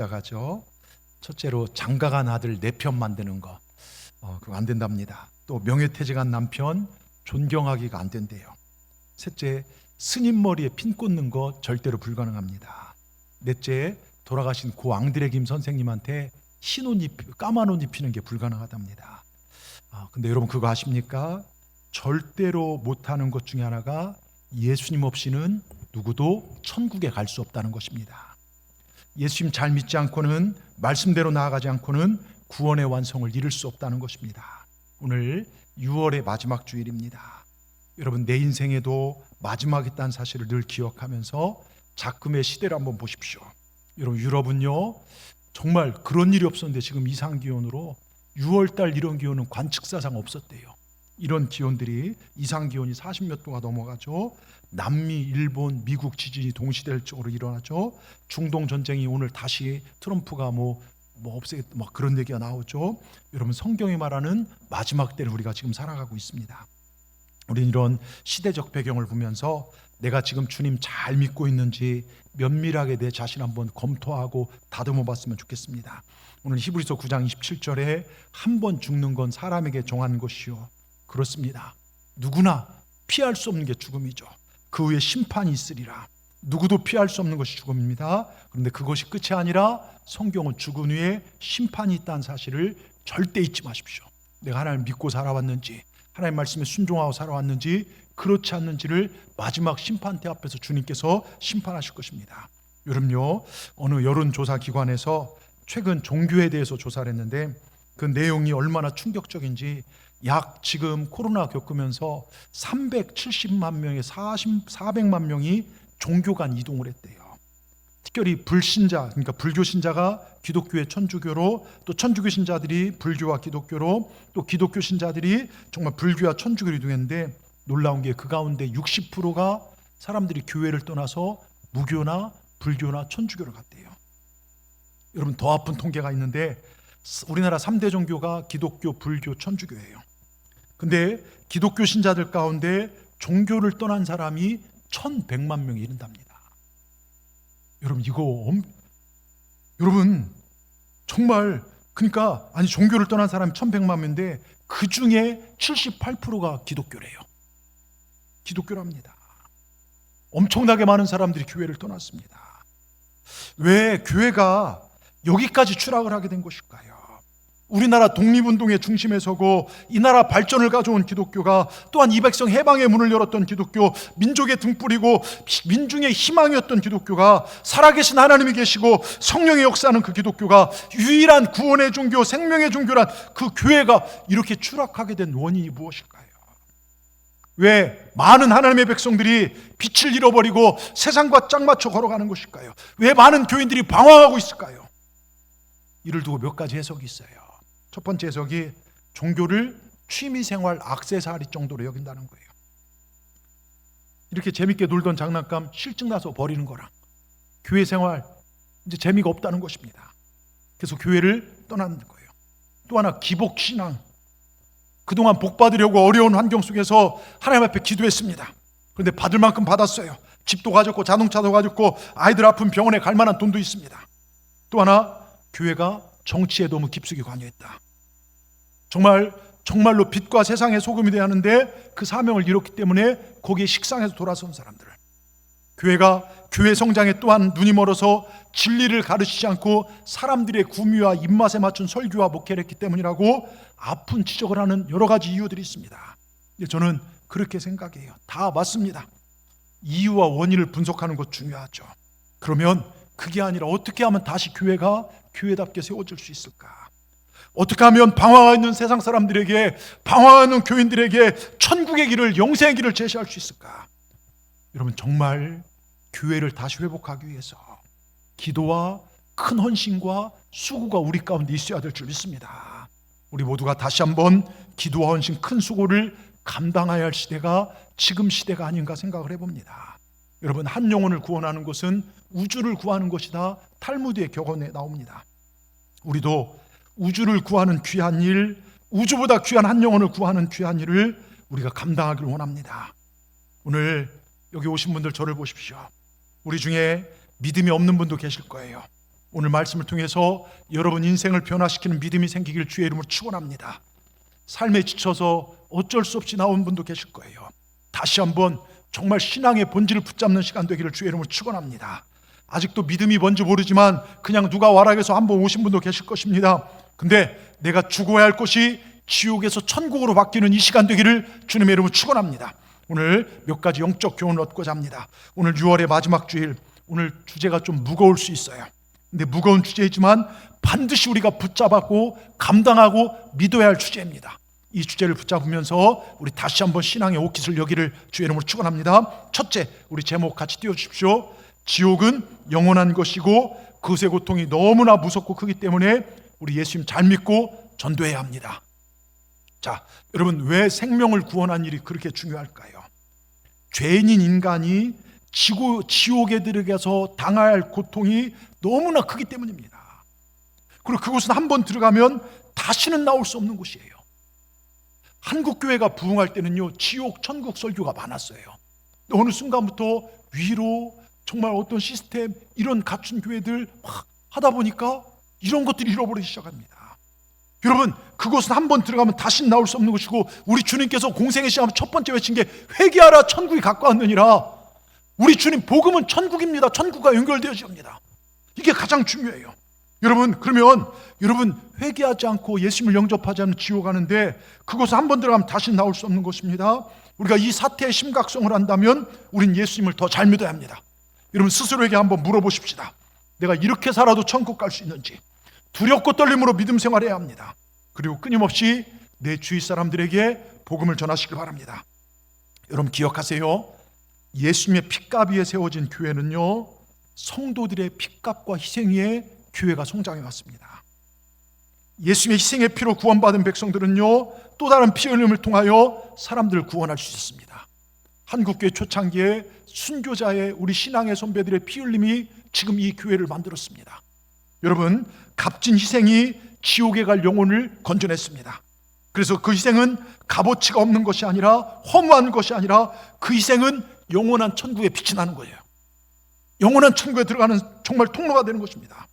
나가죠. 첫째로 장가간 아들 내 편 만드는 거, 그거 안 된답니다. 또 명예퇴직한 남편 존경하기가 안 된대요. 셋째, 스님 머리에 핀 꽂는 거 절대로 불가능합니다. 넷째, 돌아가신 고 앙드레 김 선생님한테 흰 옷 까만 옷 입히는 게 불가능하답니다. 근데 여러분 그거 아십니까? 절대로 못하는 것 중에 하나가 예수님 없이는 누구도 천국에 갈 수 없다는 것입니다. 예수님 잘 믿지 않고는, 말씀대로 나아가지 않고는 구원의 완성을 이룰 수 없다는 것입니다. 오늘 6월의 마지막 주일입니다. 여러분 내 인생에도 마지막이 있다는 사실을 늘 기억하면서 작금의 시대를 한번 보십시오. 여러분 유럽은요 정말 그런 일이 없었는데 지금 이상기온으로 6월달 이런 기온은 관측사상 없었대요. 이런 기온들이, 이상기온이 40몇 도가 넘어가죠. 남미, 일본, 미국 지진이 동시대적으로 일어나죠. 중동 전쟁이 오늘 다시 트럼프가 없애겠다 막 그런 얘기가 나오죠. 여러분 성경이 말하는 마지막 때를 우리가 지금 살아가고 있습니다. 우리는 이런 시대적 배경을 보면서 내가 지금 주님 잘 믿고 있는지 면밀하게 내 자신 한번 검토하고 다듬어 봤으면 좋겠습니다. 오늘 히브리서 9장 27절에 한 번 죽는 건 사람에게 정한 것이요. 그렇습니다. 누구나 피할 수 없는 게 죽음이죠. 그 후에 심판이 있으리라. 누구도 피할 수 없는 것이 죽음입니다. 그런데 그것이 끝이 아니라 성경은 죽은 후에 심판이 있다는 사실을 절대 잊지 마십시오. 내가 하나님을 믿고 살아왔는지, 하나님 말씀에 순종하고 살아왔는지, 그렇지 않는지를 마지막 심판대 앞에서 주님께서 심판하실 것입니다. 여러분요, 어느 여론조사기관에서 최근 종교에 대해서 조사를 했는데 그 내용이 얼마나 충격적인지, 약 지금 코로나 겪으면서 370만 명의 400만 명이 종교 간 이동을 했대요. 특별히 불신자, 그러니까 불교 신자가 기독교의 천주교로, 또 천주교 신자들이 불교와 기독교로, 또 기독교 신자들이 정말 불교와 천주교로 이동했는데 놀라운 게 그 가운데 60%가 사람들이 교회를 떠나서 무교나 불교나 천주교를 갔대요. 여러분 더 아픈 통계가 있는데 우리나라 3대 종교가 기독교, 불교, 천주교예요. 근데 기독교 신자들 가운데 종교를 떠난 사람이 1100만 명이 이른답니다. 여러분 여러분 정말, 그러니까 종교를 떠난 사람이 1100만 명인데 그 중에 78%가 기독교래요. 기독교랍니다. 엄청나게 많은 사람들이 교회를 떠났습니다. 왜 교회가 여기까지 추락을 하게 된 것일까요? 우리나라 독립운동의 중심에 서고 이 나라 발전을 가져온 기독교가, 또한 이 백성 해방의 문을 열었던 기독교, 민족의 등불이고 민중의 희망이었던 기독교가, 살아계신 하나님이 계시고 성령의 역사하는 그 기독교가 유일한 구원의 종교, 생명의 종교란 그 교회가 이렇게 추락하게 된 원인이 무엇일까요? 왜 많은 하나님의 백성들이 빛을 잃어버리고 세상과 짝 맞춰 걸어가는 것일까요? 왜 많은 교인들이 방황하고 있을까요? 이를 두고 몇 가지 해석이 있어요. 첫 번째 해석이 종교를 취미생활 액세서리 정도로 여긴다는 거예요. 이렇게 재밌게 놀던 장난감 실증 나서 버리는 거랑 교회 생활 이제 재미가 없다는 것입니다. 그래서 교회를 떠나는 거예요. 또 하나 기복신앙. 그동안 복 받으려고 어려운 환경 속에서 하나님 앞에 기도했습니다. 그런데 받을 만큼 받았어요. 집도 가졌고 자동차도 가졌고 아이들 아픈 병원에 갈 만한 돈도 있습니다. 또 하나, 교회가 정치에 너무 깊숙이 관여했다. 정말로 빛과 세상의 소금이 되어야 하는데 그 사명을 이뤘기 때문에 거기에 식상해서 돌아선 사람들. 교회가 교회 성장에 또한 눈이 멀어서 진리를 가르치지 않고 사람들의 구미와 입맛에 맞춘 설교와 목회를 했기 때문이라고 아픈 지적을 하는 여러 가지 이유들이 있습니다. 저는 그렇게 생각해요. 다 맞습니다. 이유와 원인을 분석하는 것 중요하죠. 그러면 그게 아니라 어떻게 하면 다시 교회가 교회답게 세워질 수 있을까? 어떻게 하면 방황하고 있는 세상 사람들에게, 방황하는 교인들에게 천국의 길을, 영생의 길을 제시할 수 있을까? 여러분 정말 교회를 다시 회복하기 위해서 기도와 큰 헌신과 수고가 우리 가운데 있어야 될 줄 믿습니다. 우리 모두가 다시 한번 기도와 헌신, 큰 수고를 감당해야 할 시대가 지금 시대가 아닌가 생각을 해봅니다. 여러분 한 영혼을 구원하는 것은 우주를 구하는 것이다. 탈무드의 격언에 나옵니다. 우리도 우주를 구하는 귀한 일, 우주보다 귀한 한 영혼을 구하는 귀한 일을 우리가 감당하기를 원합니다. 오늘 여기 오신 분들 저를 보십시오. 우리 중에 믿음이 없는 분도 계실 거예요. 오늘 말씀을 통해서 여러분 인생을 변화시키는 믿음이 생기길 주의 이름으로 축원합니다. 삶에 지쳐서 어쩔 수 없이 나온 분도 계실 거예요. 다시 한번 정말 신앙의 본질을 붙잡는 시간 되기를 주의 이름으로 축원합니다. 아직도 믿음이 뭔지 모르지만 그냥 누가 와락해서 한번 오신 분도 계실 것입니다. 근데 내가 죽어야 할 곳이 지옥에서 천국으로 바뀌는 이 시간 되기를 주님의 이름으로 축원합니다. 오늘 몇 가지 영적 교훈을 얻고자 합니다. 오늘 6월의 마지막 주일, 오늘 주제가 좀 무거울 수 있어요. 근데 무거운 주제이지만 반드시 우리가 붙잡고 감당하고 믿어야 할 주제입니다. 이 주제를 붙잡으면서 우리 다시 한번 신앙의 옷깃을 여기를 주의 이름으로 축원합니다. 첫째, 우리 제목 같이 띄워주십시오. 지옥은 영원한 것이고 그것의 고통이 너무나 무섭고 크기 때문에 우리 예수님 잘 믿고 전도해야 합니다. 자, 여러분, 왜 생명을 구원한 일이 그렇게 중요할까요? 죄인인 인간이 지옥에 들어가서 당할 고통이 너무나 크기 때문입니다. 그리고 그곳은 한번 들어가면 다시는 나올 수 없는 곳이에요. 한국교회가 부흥할 때는요, 지옥 천국 설교가 많았어요. 어느 순간부터 위로 정말 어떤 시스템 이런 갖춘 교회들 막 하다 보니까 이런 것들이 잃어버리기 시작합니다. 여러분, 그곳은 한번 들어가면 다시 나올 수 없는 것이고, 우리 주님께서 공생의 시험 첫 번째 외친 게 회개하라 천국이 가까웠느니라. 우리 주님 복음은 천국입니다. 천국과 연결되어집니다. 이게 가장 중요해요. 여러분, 그러면 여러분 회개하지 않고 예수님을 영접하지 않으면 지옥 가는데, 그곳에 한번 들어가면 다시 나올 수 없는 것입니다. 우리가 이 사태의 심각성을 안다면 우린 예수님을 더 잘 믿어야 합니다. 여러분, 스스로에게 한번 물어보십시다. 내가 이렇게 살아도 천국 갈 수 있는지. 두렵고 떨림으로 믿음 생활해야 합니다. 그리고 끊임없이 내 주위 사람들에게 복음을 전하시길 바랍니다. 여러분 기억하세요. 예수님의 핏값 위에 세워진 교회는요, 성도들의 핏값과 희생 위에 교회가 성장해 왔습니다. 예수님의 희생의 피로 구원받은 백성들은요, 또 다른 피 흘림을 통하여 사람들을 구원할 수 있습니다. 한국교회 초창기에 순교자의 우리 신앙의 선배들의 피 흘림이 지금 이 교회를 만들었습니다. 여러분, 값진 희생이 지옥에 갈 영혼을 건져냈습니다. 그래서 그 희생은 값어치가 없는 것이 아니라, 허무한 것이 아니라, 그 희생은 영원한 천국에 빛이 나는 거예요. 영원한 천국에 들어가는 정말 통로가 되는 것입니다.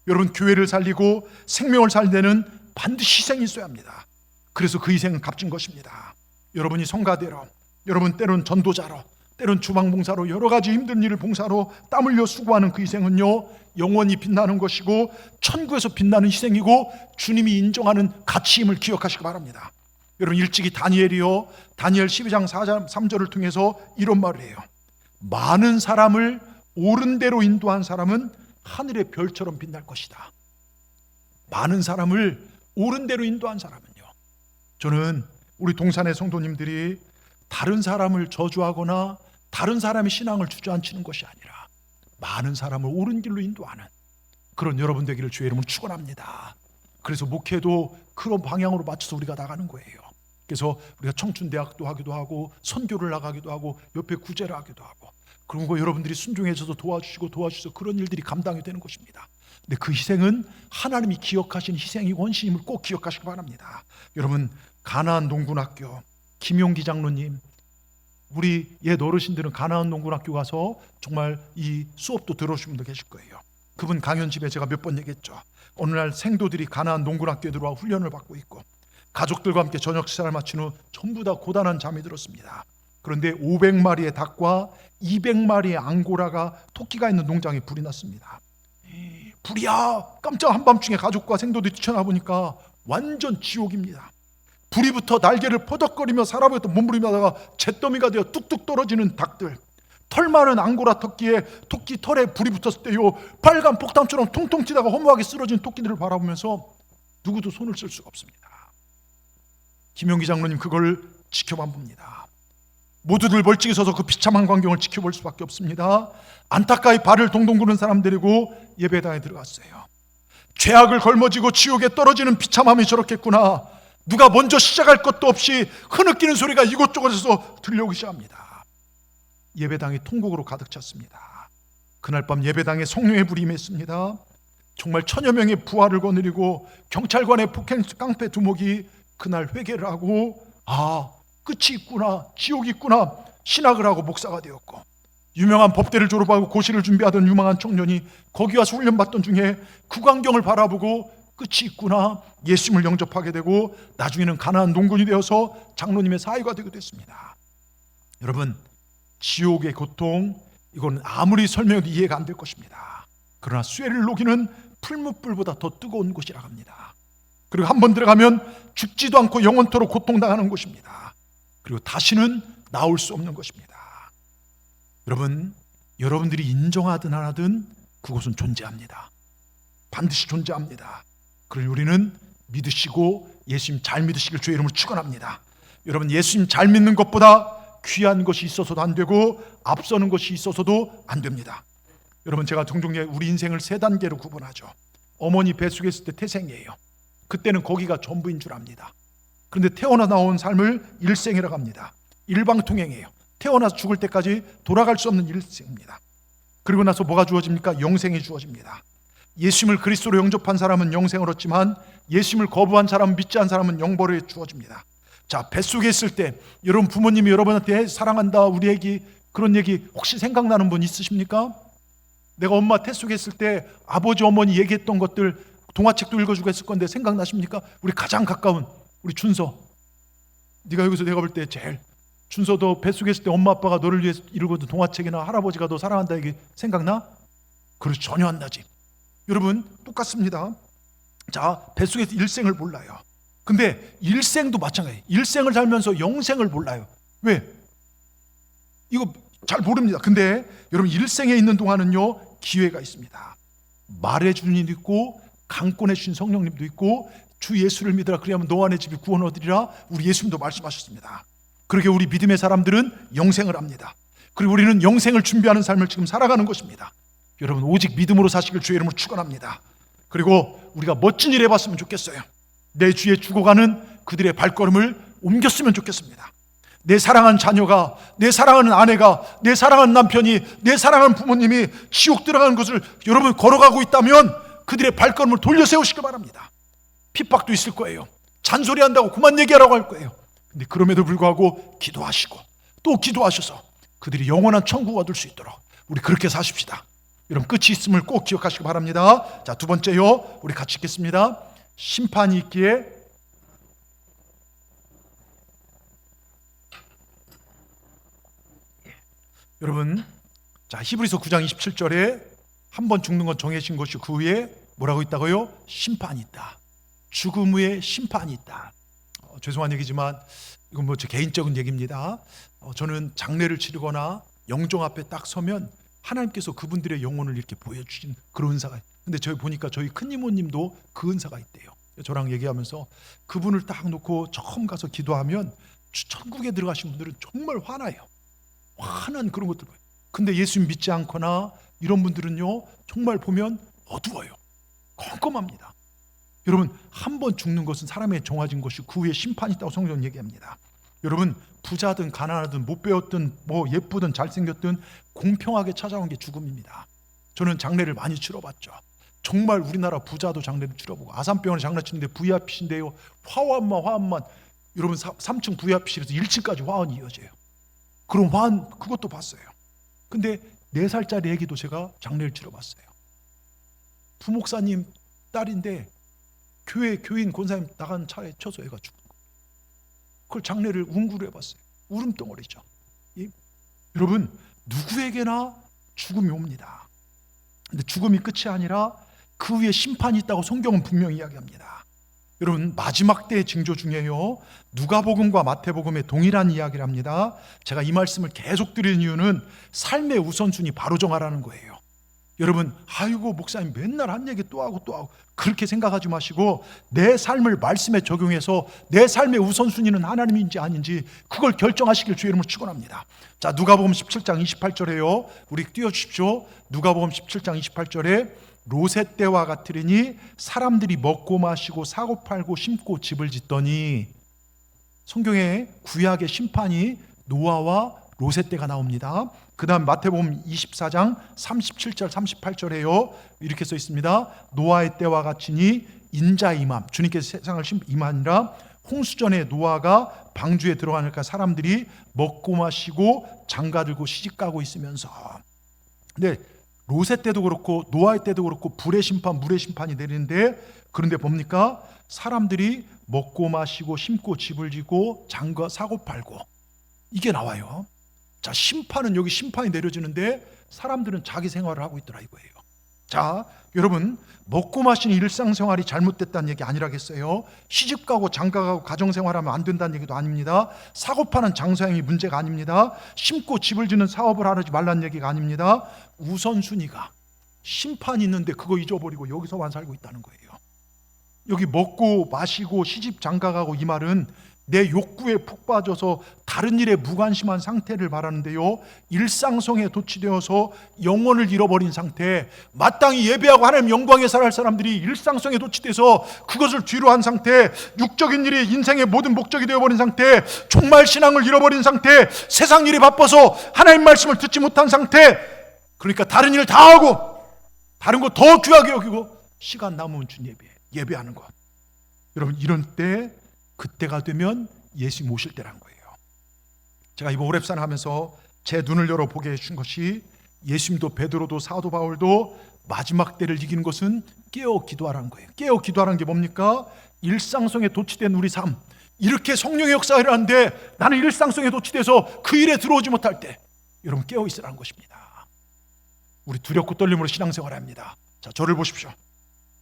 여러분, 교회를 살리고 생명을 살리는 데는 반드시 희생이 있어야 합니다. 그래서 그 희생은 값진 것입니다. 여러분이 성가대로, 여러분 때론 전도자로, 때론 주방봉사로, 여러 가지 힘든 일을 봉사로 땀 흘려 수고하는 그 희생은요, 영원히 빛나는 것이고 천국에서 빛나는 희생이고 주님이 인정하는 가치임을 기억하시기 바랍니다. 여러분, 일찍이 다니엘이요, 다니엘 12장 3절을 통해서 이런 말을 해요. 많은 사람을 옳은 대로 인도한 사람은 하늘의 별처럼 빛날 것이다. 많은 사람을 옳은 대로 인도한 사람은요, 저는 우리 동산의 성도님들이 다른 사람을 저주하거나 다른 사람의 신앙을 주저앉히는 것이 아니라 많은 사람을 옳은 길로 인도하는 그런 여러분 되기를 주의 이름으로 축원합니다. 그래서 목회도 그런 방향으로 맞춰서 우리가 나가는 거예요. 그래서 우리가 청춘대학도 하기도 하고 선교를 나가기도 하고 옆에 구제를 하기도 하고, 그런 거 여러분들이 순종해줘서 도와주셔서 그런 일들이 감당이 되는 것입니다. 근데 그 희생은 하나님이 기억하신 희생이고 헌신임을 꼭 기억하시기 바랍니다. 여러분, 가나안 농군학교 김용기 장로님, 우리 옛 어르신들은 가나안 농군학교 가서 정말 이 수업도 들어오신 분도 계실 거예요. 그분 강연집에 제가 몇 번 얘기했죠. 어느 날 생도들이 가나안 농군학교에 들어와 훈련을 받고 있고, 가족들과 함께 저녁 식사를 마친 후 전부 다 고단한 잠이 들었습니다. 그런데 500마리의 닭과 200마리의 앙고라가 토끼가 있는 농장에 불이 났습니다. 불이야! 깜짝 한밤중에 가족과 생도들이 뛰쳐나 보니까 완전 지옥입니다. 불이 붙어 날개를 퍼덕거리며 살아보였던 몸부림하다가 잿더미가 되어 뚝뚝 떨어지는 닭들, 털 많은 앙고라 토끼에 토끼 털에 불이 붙었을 때요, 빨간 폭탄처럼 통통 튀다가 허무하게 쓰러진 토끼들을 바라보면서 누구도 손을 쓸 수가 없습니다. 김용기 장로님 그걸 지켜만 봅니다. 모두들 멀찍이 서서 그 비참한 광경을 지켜볼 수밖에 없습니다. 안타까이 발을 동동 구는 사람 데리고 예배당에 들어갔어요. 죄악을 걸머지고 지옥에 떨어지는 비참함이 저렇겠구나. 누가 먼저 시작할 것도 없이 흐느끼는 소리가 이곳저곳에서 들려오기 시작합니다. 예배당이 통곡으로 가득 찼습니다. 그날 밤 예배당에 성령의 불이 임했습니다. 정말 1000여 명의 부활을 거느리고 경찰관의 폭행 깡패 두목이 그날 회개를 하고, 아, 끝이 있구나, 지옥이 있구나 신학을 하고 목사가 되었고, 유명한 법대를 졸업하고 고시를 준비하던 유망한 청년이 거기 와서 훈련받던 중에 그 광경을 바라보고 끝이 있구나, 예수님을 영접하게 되고 나중에는 가나안 농군이 되어서 장로님의 사위가 되게 됐습니다. 여러분, 지옥의 고통, 이건 아무리 설명해도 이해가 안 될 것입니다. 그러나 쇠를 녹이는 풀무불보다 더 뜨거운 곳이라 합니다. 그리고 한번 들어가면 죽지도 않고 영원토록 고통당하는 곳입니다. 그리고 다시는 나올 수 없는 것입니다. 여러분, 여러분들이 인정하든 안 하든 그곳은 존재합니다. 반드시 존재합니다. 그러니 우리는 믿으시고 예수님 잘 믿으시길 주의 이름으로 축원합니다. 여러분, 예수님 잘 믿는 것보다 귀한 것이 있어서도 안 되고 앞서는 것이 있어서도 안 됩니다. 여러분, 제가 종종 우리 인생을 세 단계로 구분하죠. 어머니 뱃속에 있을 때 태생이에요. 그때는 거기가 전부인 줄 압니다. 그런데 태어나 나온 삶을 일생이라고 합니다. 일방통행이에요. 태어나서 죽을 때까지 돌아갈 수 없는 일생입니다. 그리고 나서 뭐가 주어집니까? 영생이 주어집니다. 예수님을 그리스도로 영접한 사람은 영생을 얻지만 예수님을 거부한 사람, 믿지 않은 사람은 영벌에 주어집니다. 자, 뱃속에 있을 때 여러분 부모님이 여러분한테 사랑한다, 우리 애기, 그런 얘기 혹시 생각나는 분 있으십니까? 내가 엄마 태속에 있을 때 아버지 어머니 얘기했던 것들 동화책도 읽어주고 했을 건데 생각나십니까? 우리 가장 가까운 우리 준서, 네가 여기서 내가 볼 때 제일, 준서도 뱃속에 있을 때 엄마 아빠가 너를 위해서 읽어둔 동화책이나 할아버지가 너 사랑한다 얘기 생각나? 그렇지, 전혀 안 나지. 여러분, 똑같습니다. 자, 뱃속에서 일생을 몰라요. 근데 일생도 마찬가지예요. 일생을 살면서 영생을 몰라요. 왜? 이거 잘 모릅니다. 근데 여러분, 일생에 있는 동안은요 기회가 있습니다. 말해주는 이도 있고 강권해 주신 성령님도 있고 주 예수를 믿으라 그리하면 너 안에 집이 구원 얻으리라 우리 예수님도 말씀하셨습니다. 그렇게 우리 믿음의 사람들은 영생을 합니다. 그리고 우리는 영생을 준비하는 삶을 지금 살아가는 것입니다. 여러분, 오직 믿음으로 사시길 주의 이름으로 축원합니다. 그리고 우리가 멋진 일 해봤으면 좋겠어요. 내 주에 죽어가는 그들의 발걸음을 옮겼으면 좋겠습니다. 내 사랑하는 자녀가, 내 사랑하는 아내가, 내 사랑하는 남편이, 내 사랑하는 부모님이 지옥 들어가는 것을 여러분 걸어가고 있다면 그들의 발걸음을 돌려 세우시기 바랍니다. 핍박도 있을 거예요. 잔소리한다고 그만 얘기하라고 할 거예요. 근데 그럼에도 불구하고 기도하시고 또 기도하셔서 그들이 영원한 천국 얻을 수 있도록 우리 그렇게 사십시다. 여러분, 끝이 있음을 꼭 기억하시기 바랍니다. 자, 두 번째요, 우리 같이 읽겠습니다. 심판이 있기에 여러분, 자, 히브리서 9장 27절에 한 번 죽는 건 정해진 것이 그 후에 뭐라고 있다고요? 심판이 있다. 죽음 후에 심판이 있다. 죄송한 얘기지만 이건 뭐 제 개인적인 얘기입니다. 저는 장례를 치르거나 영정 앞에 딱 서면 하나님께서 그분들의 영혼을 이렇게 보여주신 그런 은사가, 근데 저희 보니까 저희 큰 이모님도 그 은사가 있대요. 저랑 얘기하면서 그분을 딱 놓고 처음 가서 기도하면 천국에 들어가신 분들은 정말 화나요. 화난 그런 것들. 근데 예수 믿지 않거나 이런 분들은요 정말 보면 어두워요. 컴컴합니다. 여러분, 한 번 죽는 것은 사람의 정해진 것이 그 후에 심판이 있다고 성경은 얘기합니다. 여러분, 부자든 가난하든 못 배웠든 뭐 예쁘든 잘생겼든 공평하게 찾아온 게 죽음입니다. 저는 장례를 많이 치러봤죠. 정말 우리나라 부자도 장례를 치러보고 아산병원에 장례 치는데 VIP신데요 화환만 여러분 3층 VIP실에서 1층까지 화환이 이어져요. 그런 화환 그것도 봤어요. 근데 4살짜리 애기도 제가 장례를 치러봤어요. 부목사님 딸인데 교회 교인 권사님 나간 차에 쳐서 애가 죽은 거예요. 그걸 장례를 운구로 해봤어요. 울음덩어리죠. 여러분, 누구에게나 죽음이 옵니다. 근데 죽음이 끝이 아니라 그 위에 심판이 있다고 성경은 분명히 이야기합니다. 여러분, 마지막 때의 징조 중에요 누가복음과 마태복음의 동일한 이야기를 합니다. 제가 이 말씀을 계속 드리는 이유는 삶의 우선순위 바로 정하라는 거예요. 여러분, 아이고 목사님 맨날 한 얘기 또 하고 그렇게 생각하지 마시고 내 삶을 말씀에 적용해서 내 삶의 우선순위는 하나님인지 아닌지 그걸 결정하시길 주의 이름으로 축원합니다. 자, 누가복음 17장 28절에요 우리 띄워주십시오. 누가복음 17장 28절에 롯의 때와 같으리니 사람들이 먹고 마시고 사고 팔고 심고 집을 짓더니, 성경에 구약의 심판이 노아와 롯의 때가 나옵니다. 그 다음 마태복음 24장 37절 38절에요 이렇게 써 있습니다. 노아의 때와 같이니 인자 임함, 주님께서 세상을 임하니라. 홍수전에 노아가 방주에 들어가니까 사람들이 먹고 마시고 장가들고 시집가고 있으면서, 근데 롯의 때도 그렇고 노아의 때도 그렇고 불의 심판, 물의 심판이 내리는데, 그런데 뭡니까? 사람들이 먹고 마시고 심고 집을 지고 장가 사고 팔고, 이게 나와요. 자, 심판은 여기 심판이 내려지는데 사람들은 자기 생활을 하고 있더라 이거예요. 자, 여러분, 먹고 마시는 일상생활이 잘못됐다는 얘기 아니라겠어요? 시집가고 장가가고 가정생활하면 안 된다는 얘기도 아닙니다. 사고파는 장사행위 문제가 아닙니다. 심고 집을 짓는 사업을 하지 말라는 얘기가 아닙니다. 우선순위가 심판이 있는데 그거 잊어버리고 여기서만 살고 있다는 거예요. 여기 먹고 마시고 시집 장가가고, 이 말은 내 욕구에 푹 빠져서 다른 일에 무관심한 상태를 말하는데요, 일상성에 도취되어서 영혼을 잃어버린 상태, 마땅히 예배하고 하나님 영광에 살아갈 사람들이 일상성에 도취돼서 그것을 뒤로 한 상태, 육적인 일이 인생의 모든 목적이 되어버린 상태, 정말 신앙을 잃어버린 상태, 세상 일이 바빠서 하나님 말씀을 듣지 못한 상태, 그러니까 다른 일을 다 하고 다른 거 더 귀하게 여기고 시간 남으면 주 예배하는 것. 여러분, 이런 때, 그때가 되면 예수님 오실 때란 거예요. 제가 이번 오랩산 하면서 제 눈을 열어보게 해준 것이, 예수님도 베드로도 사도 바울도 마지막 때를 이기는 것은 깨어 기도하라는 거예요. 깨어 기도하라는 게 뭡니까? 일상성에 도취된 우리 삶, 이렇게 성령의 역사가 일어나는데 나는 일상성에 도취돼서 그 일에 들어오지 못할 때, 여러분 깨어 있으라는 것입니다. 우리 두렵고 떨림으로 신앙생활을 합니다. 자, 저를 보십시오.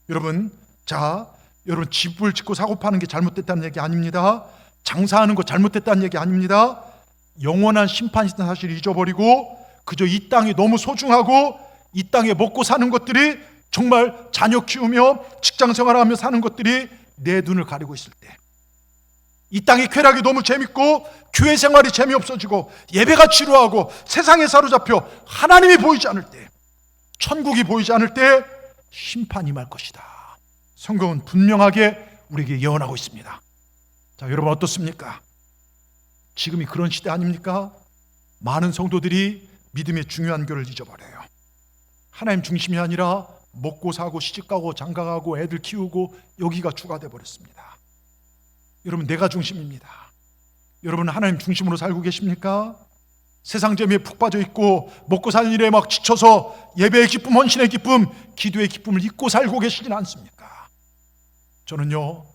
여러분, 여러분, 집을 짓고 사고 파는 게 잘못됐다는 얘기 아닙니다. 장사하는 거 잘못됐다는 얘기 아닙니다. 영원한 심판이 있다는 사실을 잊어버리고 그저 이 땅이 너무 소중하고 이 땅에 먹고 사는 것들이, 정말 자녀 키우며 직장 생활하며 사는 것들이 내 눈을 가리고 있을 때, 이 땅의 쾌락이 너무 재밌고 교회 생활이 재미없어지고 예배가 지루하고 세상에 사로잡혀 하나님이 보이지 않을 때, 천국이 보이지 않을 때 심판이 임할 것이다. 성경은 분명하게 우리에게 예언하고 있습니다. 자, 여러분 어떻습니까? 지금이 그런 시대 아닙니까? 많은 성도들이 믿음의 중요한 교를 잊어버려요. 하나님 중심이 아니라 먹고 사고 시집가고 장가가고 애들 키우고, 여기가 주가 되어버렸습니다. 여러분, 내가 중심입니다. 여러분, 하나님 중심으로 살고 계십니까? 세상 재미에 푹 빠져 있고 먹고 사는 일에 막 지쳐서 예배의 기쁨, 헌신의 기쁨, 기도의 기쁨을 잊고 살고 계시지는 않습니까? 저는요,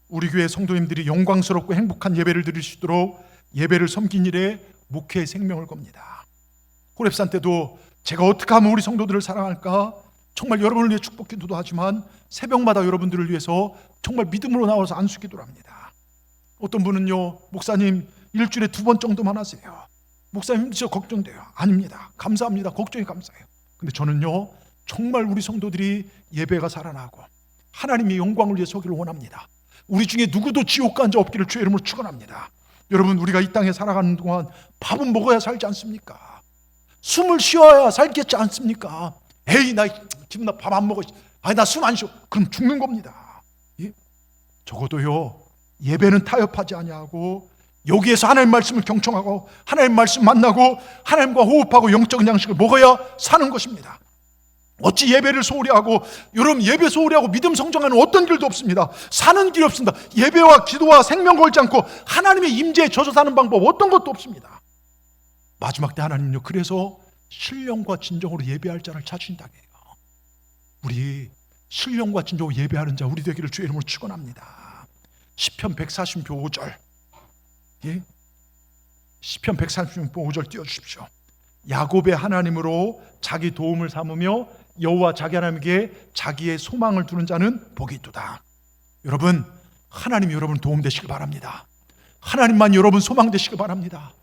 우리 교회 성도님들이 영광스럽고 행복한 예배를 드릴 수 있도록 예배를 섬긴 일에 목회의 생명을 겁니다. 호랩산 때도 제가 어떻게 하면 우리 성도들을 사랑할까, 정말 여러분을 위해 축복 기도도 하지만 새벽마다 여러분들을 위해서 정말 믿음으로 나와서 안수 기도를 합니다. 어떤 분은요, 목사님 일주일에 2번 정도만 하세요. 목사님 힘드셔 걱정돼요. 아닙니다. 감사합니다. 걱정이 감사해요. 근데 저는요, 정말 우리 성도들이 예배가 살아나고 하나님의 영광을 위해 서기를 원합니다. 우리 중에 누구도 지옥 간 자 없기를 주의 이름으로 축원합니다. 여러분, 우리가 이 땅에 살아가는 동안 밥은 먹어야 살지 않습니까? 숨을 쉬어야 살겠지 않습니까? 에이, 나 지금 나 밥 안 먹어, 아니 나 숨 안 쉬어, 그럼 죽는 겁니다. 예? 적어도요, 예배는 타협하지 아니하고 여기에서 하나님 말씀을 경청하고 하나님 말씀 만나고 하나님과 호흡하고 영적인 양식을 먹어야 사는 것입니다. 어찌 예배를 소홀히 하고, 여러분 예배 소홀히 하고 믿음 성장하는 어떤 길도 없습니다. 사는 길이 없습니다. 예배와 기도와 생명 걸지 않고 하나님의 임재에 젖어 사는 방법 어떤 것도 없습니다. 마지막 때 하나님은요, 그래서 신령과 진정으로 예배할 자를 찾으신다고 해요. 우리 신령과 진정으로 예배하는 자 우리 되기를 주의 이름으로 축원합니다. 시편 140편 5절, 예? 시편 140편 5절 띄워주십시오. 야곱의 하나님으로 자기 도움을 삼으며 여호와 자기 하나님께 자기의 소망을 두는 자는 복이 있도다. 여러분, 하나님 여러분 도움 되시길 바랍니다. 하나님만 여러분 소망 되시길 바랍니다.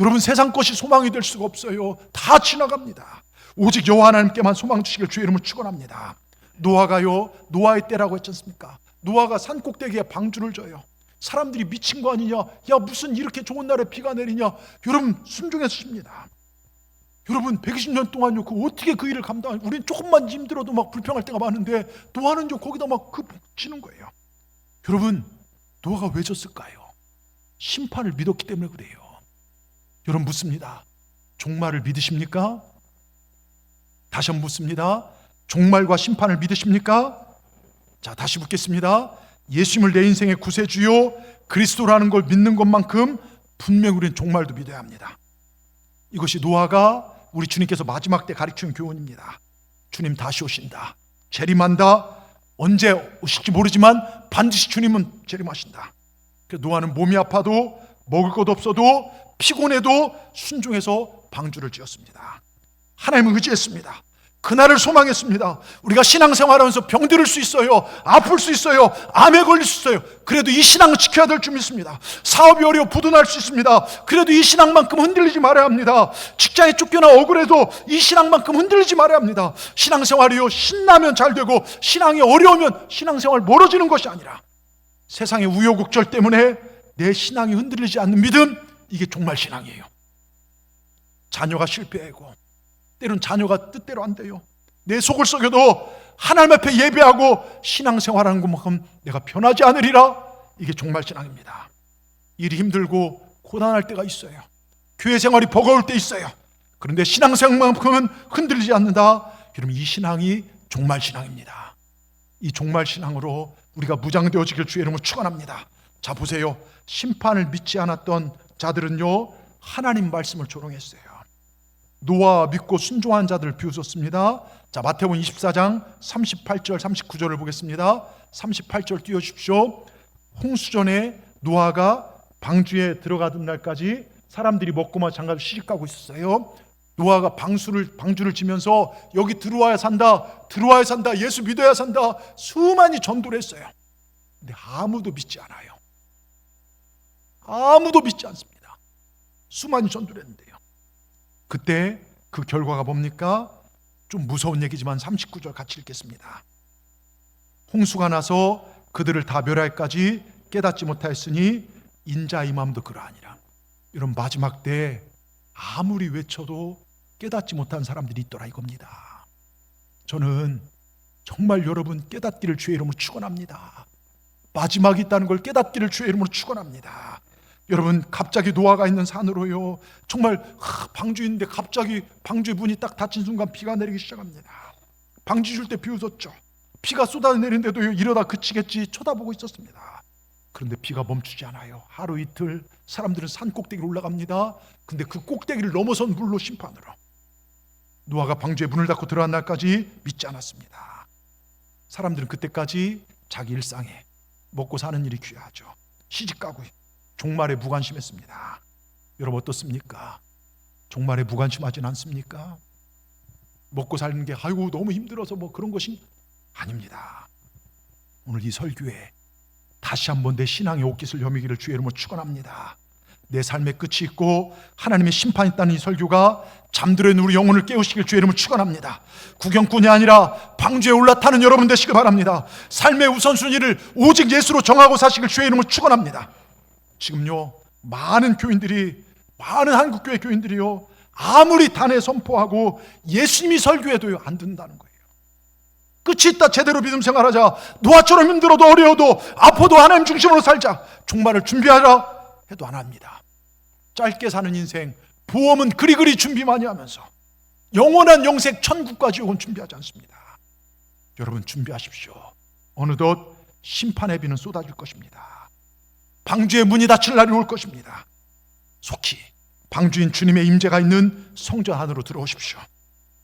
여러분, 세상 것이 소망이 될 수가 없어요. 다 지나갑니다. 오직 여호와 하나님께만 소망 주시길 주의 이름을 축원합니다. 노아가요, 노아의 때라고 했지 않습니까? 노아가 산 꼭대기에 방주를 져요. 사람들이 미친 거 아니냐, 야 무슨 이렇게 좋은 날에 비가 내리냐. 여러분, 순종해서 십니다. 여러분, 120년 동안요, 어떻게 그 일을 우리는 조금만 힘들어도 막 불평할 때가 많은데 노아는 거기다 막 지는 거예요. 여러분, 노아가 왜 졌을까요? 심판을 믿었기 때문에 그래요. 여러분, 묻습니다. 종말을 믿으십니까? 다시 한번 묻습니다. 종말과 심판을 믿으십니까? 자, 다시 묻겠습니다. 예수님을 내 인생의 구세주요 그리스도라는 걸 믿는 것만큼 분명히 우리는 종말도 믿어야 합니다. 이것이 노아가 우리 주님께서 마지막 때 가르치는 교훈입니다. 주님 다시 오신다, 재림한다. 언제 오실지 모르지만 반드시 주님은 재림하신다. 그래서 노아는 몸이 아파도 먹을 것 없어도 피곤해도 순종해서 방주를 지었습니다. 하나님을 의지했습니다. 그날을 소망했습니다. 우리가 신앙생활하면서 병들을 수 있어요, 아플 수 있어요, 암에 걸릴 수 있어요. 그래도 이 신앙을 지켜야 될 줄 믿습니다. 사업이 어려워 부도날 수 있습니다. 그래도 이 신앙만큼 흔들리지 말아야 합니다. 직장에 쫓겨나 억울해도 이 신앙만큼 흔들리지 말아야 합니다. 신앙생활이요, 신나면 잘 되고 신앙이 어려우면 신앙생활 멀어지는 것이 아니라 세상의 우여곡절 때문에 내 신앙이 흔들리지 않는 믿음, 이게 정말 신앙이에요. 자녀가 실패하고 때론 자녀가 뜻대로 안 돼요. 내 속을 썩여도 하나님 앞에 예배하고 신앙생활하는 것만큼 내가 변하지 않으리라. 이게 정말 신앙입니다. 일이 힘들고 고단할 때가 있어요. 교회 생활이 버거울 때 있어요. 그런데 신앙생활만큼은 흔들리지 않는다. 여러분, 이 신앙이 정말 신앙입니다. 이 정말 신앙으로 우리가 무장되어지길 주의 이름으로 축원합니다. 자, 보세요. 심판을 믿지 않았던 자들은요, 하나님 말씀을 조롱했어요. 노아 믿고 순종한 자들을 비웃었습니다. 자, 마태복음 24장 38절 39절을 보겠습니다. 38절 띄워주십시오. 홍수전에 노아가 방주에 들어가던 날까지 사람들이 먹고만 장가를 시집가고 있었어요. 노아가 방주를 지면서 여기 들어와야 산다, 들어와야 산다, 예수 믿어야 산다, 수많이 전도를 했어요. 근데 아무도 믿지 않아요. 아무도 믿지 않습니다. 수많이 전도를 했는데요. 그때 그 결과가 뭡니까? 좀 무서운 얘기지만 39절 같이 읽겠습니다. 홍수가 나서 그들을 다 멸할까지 깨닫지 못하였으니 인자 임함도 그러하니라. 이런 마지막 때 아무리 외쳐도 깨닫지 못한 사람들이 있더라 이겁니다. 저는 정말 여러분 깨닫기를 주의 이름으로 축원합니다. 마지막이 있다는 걸 깨닫기를 주의 이름으로 축원합니다. 여러분, 갑자기 노아가 있는 산으로요, 정말 방주인데 갑자기 방주의 문이 딱 닫힌 순간 비가 내리기 시작합니다. 방주 줄 때 비 웃었죠. 비가 쏟아내리는데도 이러다 그치겠지 쳐다보고 있었습니다. 그런데 비가 멈추지 않아요. 하루 이틀 사람들은 산 꼭대기로 올라갑니다. 근데 그 꼭대기를 넘어선 물로 심판으로. 노아가 방주의 문을 닫고 들어간 날까지 믿지 않았습니다. 사람들은 그때까지 자기 일상에 먹고 사는 일이 귀하죠. 시집가고 종말에 무관심했습니다. 여러분 어떻습니까? 종말에 무관심하진 않습니까? 먹고 사는 게 아이고 너무 힘들어서 뭐 그런 것이 아닙니다. 오늘 이 설교에 다시 한번 내 신앙의 옷깃을 여미기를 주의 이름으로 축원합니다. 내 삶의 끝이 있고 하나님의 심판이 있다는 이 설교가 잠들어 있는 우리 영혼을 깨우시길 주의 이름으로 축원합니다. 구경꾼이 아니라 방주에 올라타는 여러분 되시길 바랍니다. 삶의 우선순위를 오직 예수로 정하고 사시길 주의 이름으로 축원합니다. 지금요, 많은 한국교회 교인들이요, 아무리 단에 선포하고 예수님이 설교해도요 안 듣는다는 거예요. 끝이 있다, 제대로 믿음 생활하자, 노아처럼 힘들어도 어려워도 아파도 하나님 중심으로 살자, 종말을 준비하라 해도 안 합니다. 짧게 사는 인생, 보험은 그리그리 준비 많이 하면서 영원한 영생 천국과 지옥은 준비하지 않습니다. 여러분 준비하십시오. 어느덧 심판의 비는 쏟아질 것입니다. 방주의 문이 닫힐 날이 올 것입니다. 속히 방주인 주님의 임재가 있는 성전 안으로 들어오십시오.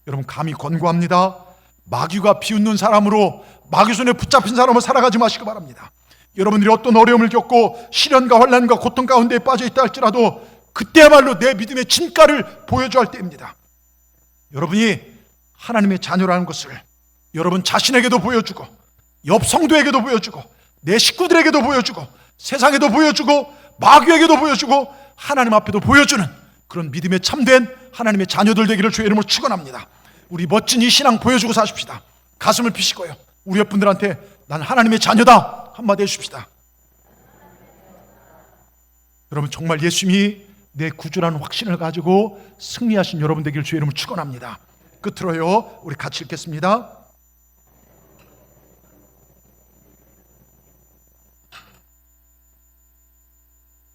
여러분 감히 권고합니다. 마귀가 비웃는 사람으로, 마귀 손에 붙잡힌 사람으로 살아가지 마시기 바랍니다. 여러분들이 어떤 어려움을 겪고 시련과 환난과 고통 가운데 빠져 있다 할지라도 그때야말로 내 믿음의 진가를 보여줘야 할 때입니다. 여러분이 하나님의 자녀라는 것을 여러분 자신에게도 보여주고 옆 성도에게도 보여주고 내 식구들에게도 보여주고 세상에도 보여주고 마귀에게도 보여주고 하나님 앞에도 보여주는 그런 믿음에 참된 하나님의 자녀들 되기를 주의 이름으로 축원합니다. 우리 멋진 이 신앙 보여주고 사십시다. 가슴을 피시고요, 우리 옆분들한테 난 하나님의 자녀다 한마디 해주십시다. 여러분 정말 예수님이 내 구주라는 확신을 가지고 승리하신 여러분 되기를 주의 이름으로 축원합니다. 끝으로요, 우리 같이 읽겠습니다.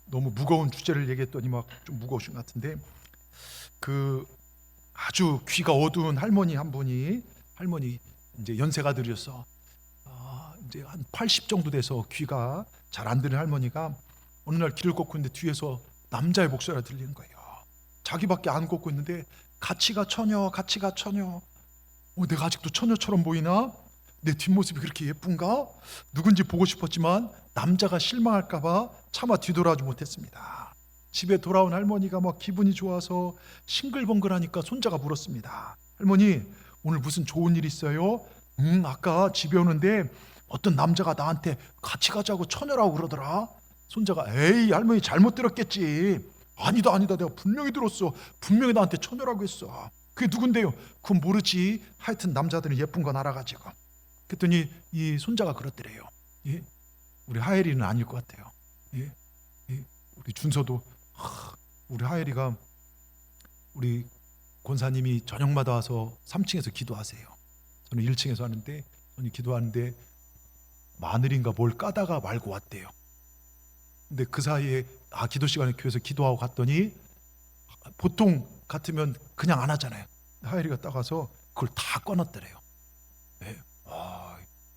너무 무거운 주제를 얘기했더니 막 좀 무거우신 것 같은데, 그 아주 귀가 어두운 할머니 한 분이, 할머니 이제 연세가 들여서 이제 한 80 정도 돼서 귀가 잘 안 들리는 할머니가 어느 날 길을 걷고 있는데 뒤에서 남자의 목소리가 들리는 거예요. 자기밖에 안 걷고 있는데 같이 가 처녀, 같이 가 처녀. 내가 아직도 처녀처럼 보이나? 내 뒷모습이 그렇게 예쁜가? 누군지 보고 싶었지만 남자가 실망할까 봐 차마 뒤돌아오지 못했습니다. 집에 돌아온 할머니가 막 기분이 좋아서 싱글벙글하니까 손자가 물었습니다. 할머니, 오늘 무슨 좋은 일 있어요? 아까 집에 오는데 어떤 남자가 나한테 같이 가자고 처녀라고 그러더라. 손자가 에이 할머니 잘못 들었겠지. 아니다 내가 분명히 들었어. 분명히 나한테 처녀라고 했어. 그게 누군데요? 그건 모르지. 하여튼 남자들은 예쁜 건 알아가지고. 그랬더니 이 손자가 그렇더래요. 예? 우리 하엘이는 아닐 것 같아요. 예? 우리 준서도 우리 하엘이가 우리 권사님이 저녁마다 와서 3층에서 기도하세요. 저는 1층에서 하는데 저는 기도하는데 마늘인가 뭘 까다가 말고 왔대요. 근데 그 사이에 기도 시간에 교회에서 기도하고 갔더니 보통 같으면 그냥 안 하잖아요. 하엘이가 따가서 그걸 다 꺼놨더래요. 네.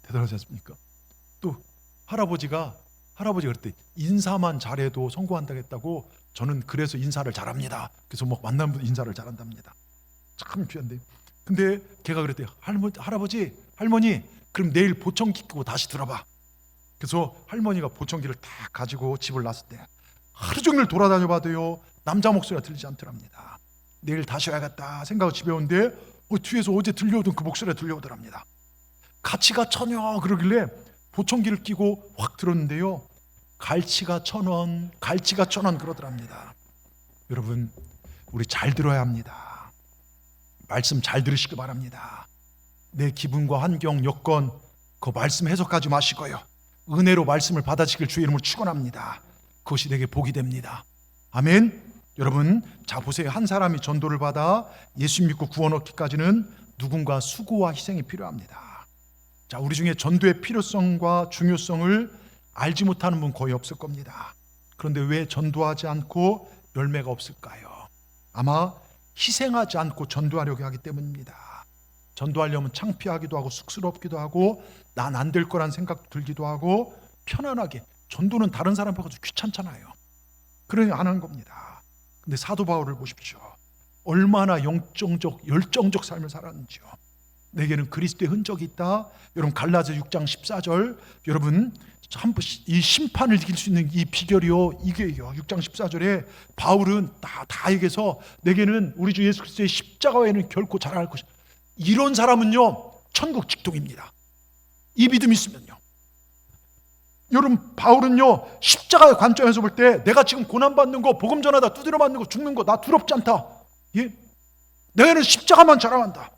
대단하지 않습니까? 또 할아버지가 그랬대. 인사만 잘해도 성공한다고 했다고. 저는 그래서 인사를 잘합니다. 그래서 막 만나는 분 인사를 잘한답니다. 참 귀한데. 근데 걔가 그랬대요. 할머니 그럼 내일 보청기 끼고 다시 들어봐. 그래서 할머니가 보청기를 다 가지고 집을 나섰을 때 하루 종일 돌아다녀 봐도요 남자 목소리가 들리지 않더랍니다. 내일 다시 와야겠다 생각하고 집에 오는데 뒤에서 어제 들려오던 그 목소리가 들려오더랍니다. 같이 가 처녀 그러길래 보청기를 끼고 확 들었는데요 갈치가 1,000원 그러더랍니다. 여러분 우리 잘 들어야 합니다. 말씀 잘 들으시기 바랍니다. 내 기분과 환경 여건 그 말씀 해석하지 마시고요 은혜로 말씀을 받아지길 주의 이름으로 축원합니다. 그것이 내게 복이 됩니다. 아멘. 여러분 자 보세요. 한 사람이 전도를 받아 예수 믿고 구원 얻기까지는 누군가 수고와 희생이 필요합니다. 자 우리 중에 전도의 필요성과 중요성을 알지 못하는 분 거의 없을 겁니다. 그런데 왜 전도하지 않고 열매가 없을까요? 아마 희생하지 않고 전도하려고 하기 때문입니다. 전도하려면 창피하기도 하고 쑥스럽기도 하고 난 안 될 거란 생각도 들기도 하고 편안하게 전도는 다른 사람 보고 귀찮잖아요. 그러니 안 한 겁니다. 근데 사도 바울을 보십시오. 얼마나 열정적 삶을 살았는지요. 내게는 그리스도의 흔적이 있다. 여러분 갈라디아 6장 14절 여러분 이 심판을 이길 수 있는 이 비결이요 이게요. 6장 14절에 바울은 다 얘기해서 내게는 우리 주 예수 그리스도의 십자가 외에는 결코 자랑할 것이 이런 사람은요 천국 직통입니다. 이 믿음이 있으면요. 여러분 바울은요 십자가의 관점에서 볼 때 내가 지금 고난받는 거 복음 전하다 두드려 맞는 거 죽는 거 나 두렵지 않다. 예? 내가는 십자가만 자랑한다.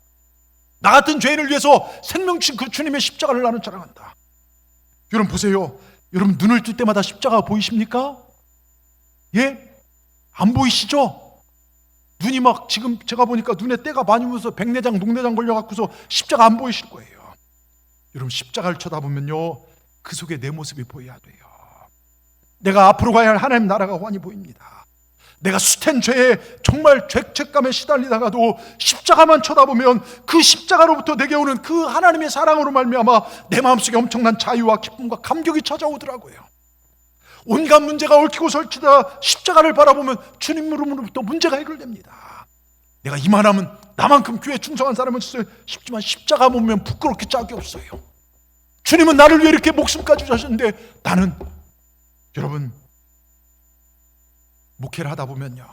나 같은 죄인을 위해서 생명 주신 그 주님의 십자가를 나는 자랑한다. 여러분 보세요. 여러분 눈을 뜰 때마다 십자가 보이십니까? 예? 안 보이시죠? 눈이 막 지금 제가 보니까 눈에 때가 많이 묻어서 백내장, 녹내장 걸려갖고서 십자가 안 보이실 거예요. 여러분 십자가를 쳐다보면요 그 속에 내 모습이 보여야 돼요. 내가 앞으로 가야 할 하나님 나라가 환히 보입니다. 내가 숱한 죄에 정말 죄책감에 시달리다가도 십자가만 쳐다보면 그 십자가로부터 내게 오는 그 하나님의 사랑으로 말미암아 내 마음속에 엄청난 자유와 기쁨과 감격이 찾아오더라고요. 온갖 문제가 얽히고 설치다 십자가를 바라보면 주님으로부터 문제가 해결됩니다. 내가 이만하면 나만큼 교회에 충성한 사람은 있어요 싶지만 십자가 보면 부끄럽게 짝이 없어요. 주님은 나를 위해 이렇게 목숨까지 주셨는데 나는 여러분 목회를 하다 보면요